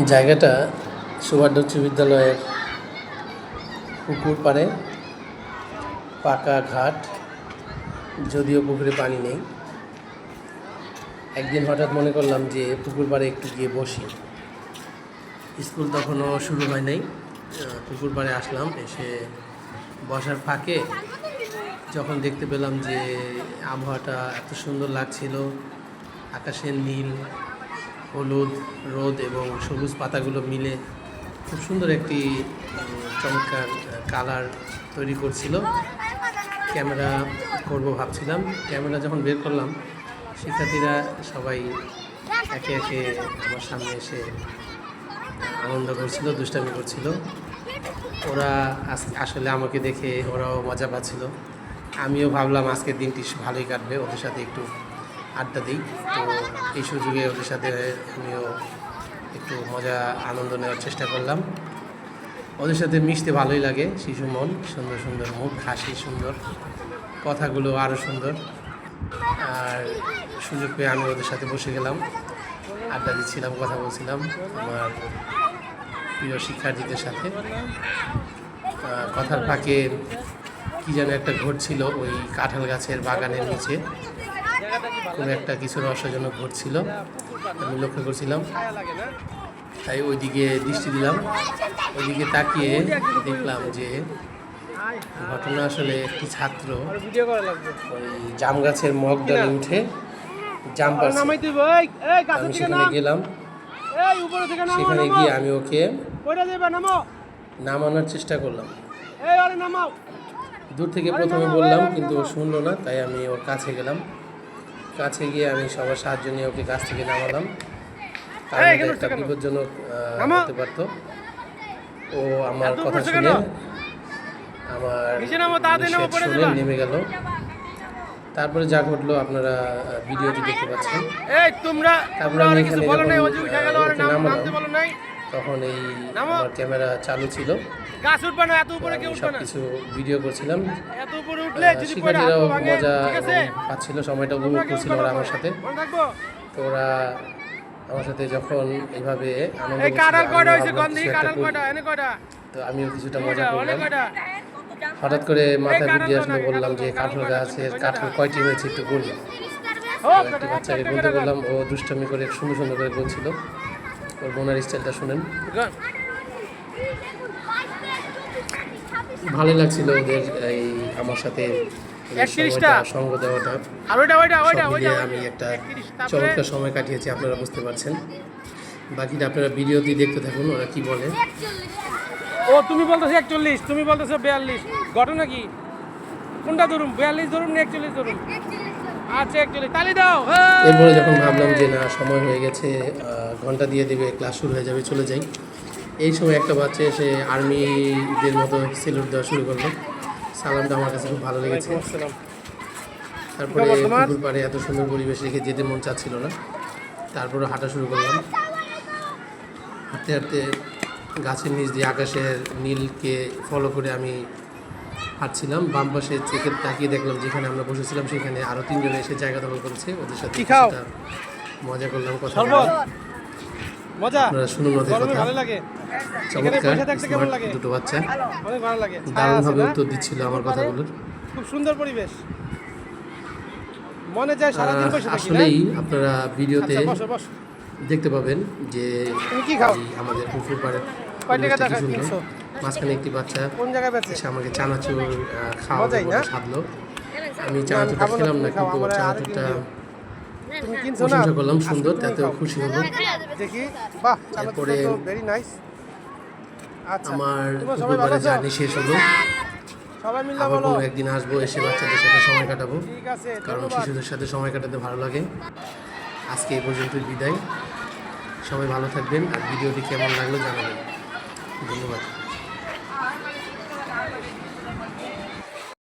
জায়গাটা সুভাষ উচ্চ বিদ্যালয়ের পুকুর পাড়ে, পাকা ঘাট, যদিও পুকুরে পানি নেই। একদিন হঠাৎ মনে করলাম যে পুকুর পাড়ে একটু গিয়ে বসি। স্কুল তখনও শুরু হয় নাই, পুকুর পাড়ে আসলাম। এসে বসার ফাঁকে যখন দেখতে পেলাম যে আবহাওয়াটা এত সুন্দর লাগছিল, আকাশের নীল, হলুদ রোদ এবং সবুজ পাতাগুলো মিলে খুব সুন্দর একটি চমৎকার কালার তৈরি করছিল। ক্যামেরা করব ভাবছিলাম, ক্যামেরা যখন বের করলাম শিক্ষার্থীরা সবাই একে একে আমার সামনে এসে আনন্দ করছিল, দুষ্টামি করছিল। ওরা আসলে আমাকে দেখে ওরাও মজা পাচ্ছিল। আমিও ভাবলাম আজকের দিনটি ভালোই কাটবে, ওদের সাথে একটু আড্ডা দিই। তো এই সুযোগে ওদের সাথে আমিও একটু মজা আনন্দ নেওয়ার চেষ্টা করলাম। ওদের সাথে মিশতে ভালোই লাগে, শিশু মন, সুন্দর সুন্দর মুখ, হাসি সুন্দর, কথাগুলো আরও সুন্দর। আর সুযোগ পেয়ে আমি ওদের সাথে বসে গেলাম, আড্ডা দিচ্ছিলাম, কথা বলছিলাম আমার প্রিয় শিক্ষার্থীদের সাথে। কথার ফাঁকে কী যেন একটা ঘটছিল ওই কাঁঠাল গাছের বাগানের নিচে, কোনো একটা কিছু রহস্যজনক ঘটছিল, আমি লক্ষ্য করছিলাম। তাই ওইদিকে দৃষ্টি দিলাম, ওইদিকে তাকিয়ে দেখলাম যে ঘটনা আসলে একটি ছাত্র ওই জাম গাছের মগ ডালে উঠে জাম পাড়ছে। আমি সেখানে গেলাম, সেখানে গিয়ে আমি ওকে নামানোর চেষ্টা করলাম। দূর থেকে প্রথমে বললাম কিন্তু ও শুনলো না, তাই আমি ওর কাছে গেলাম। কাছে গিয়ে আমি সবার সাহায্য নিয়ে ওকে কাছ থেকে নামালাম। তার মধ্যে একটা বিপজ্জনক হতে পারত। ও আমার কথা শুনে আমার শুনে নেমে গেল। তারপরে যা ঘটলো আপনারা ভিডিওটি দেখতে পাচ্ছেন। তারপরে আমি এখানে ওকে নামালাম, তখন এই আমার ক্যামেরা চালু ছিল, সব কিছু ভিডিও করছিলাম। শিক্ষার্থীরাও মজা পাচ্ছিল, সময়টা উপভোগ করছিল ওরা আমার সাথে। তো ওরা আমার সাথে যখন এইভাবে আনন্দ তো আমিও কিছুটা মজা করলাম। হঠাৎ করে মাথায় বুদ্ধি আসলে বললাম যে কাঁঠাল গাছের কাঁঠাল কয়টি হয়েছে একটু গুনি। একটি বাচ্চাকে গুনতে বললাম, ও দুষ্টামি করে সুন্দর সুন্দর করে গুনছিল। ওর বোনার স্টাইলটা শুনেন, ভালোই লাগছিল ওদের এই আমার সাথে সঙ্গ দেওয়াটা। আমি একটা চমৎকার সময় কাটিয়েছি, আপনারা বুঝতে পারছেন। বাকিটা আপনারা ভিডিওটি দেখতে থাকুন ওরা কি বলে। ও তুমি বলতেছো 41, তুমি বলতেছো 42, ঘটনা কি? কোনটা ধরুন, 42 ধরুন না 41 ধরুন? আচ্ছা 41, তালি দাও। এরপরে যখন ভাবলাম যে না সময় হয়ে গেছে, ঘন্টা দিয়ে দেবে, ক্লাস শুরু হয়ে যাবে, চলে যাই। এই সময় একটা বাচ্চা এসে আর্মিদের মতো সেলুট দেওয়া শুরু করলো। সালামটা আমার কাছে খুব ভালো লেগেছে। তারপরে পুকুর পাড়ে এত সুন্দর পরিবেশ রেখে যেতে মন চাচ্ছিল না। তারপরে হাঁটা শুরু করলাম। হাঁটতে হাঁটতে গাছের নিচ দিয়ে আকাশের নীলকে ফলো করে আমি হাঁটছিলাম। বাম পাশে চেকে তাকিয়ে দেখলাম যেখানে আমরা বসেছিলাম সেখানে আরও 3 জন এসে জায়গা দখল করেছে। ওদের সাথে মজা করলাম, কথা আপনারা শুনুন ওদের কথা। চমৎকার দুটো বাচ্চা দারুণভাবে উত্তর দিচ্ছিল আমার কথাগুলোর। খুব সুন্দর পরিবেশ, মনে চায় সারাদিন বসে থাকি। আসলেই আপনারা ভিডিওতে দেখতে পাবেন যে আমাদের পুকুর পাড়ে মাঝখানে একটি বাচ্চা এসে আমাকে চানাচুর খাওয়া সাধলো। আমি চানাচুরটা খেলাম না, কিন্তু চানাচুরটা প্রশংসা করলাম, সুন্দর, তাতেও খুশি হলো। এরপরে আমার পুকুর পাড়ে জার্নি শেষ হলো। আবার কোনো একদিন আসবো, এসে বাচ্চাদের সাথে সময় কাটাবো, কারণ শিশুদের সাথে সময় কাটাতে ভালো লাগে। আজকে এই পর্যন্তই বিদায়, সবাই ভালো থাকবেন। আর ভিডিওটি কেমন লাগলো জানাবেন। ধন্যবাদ।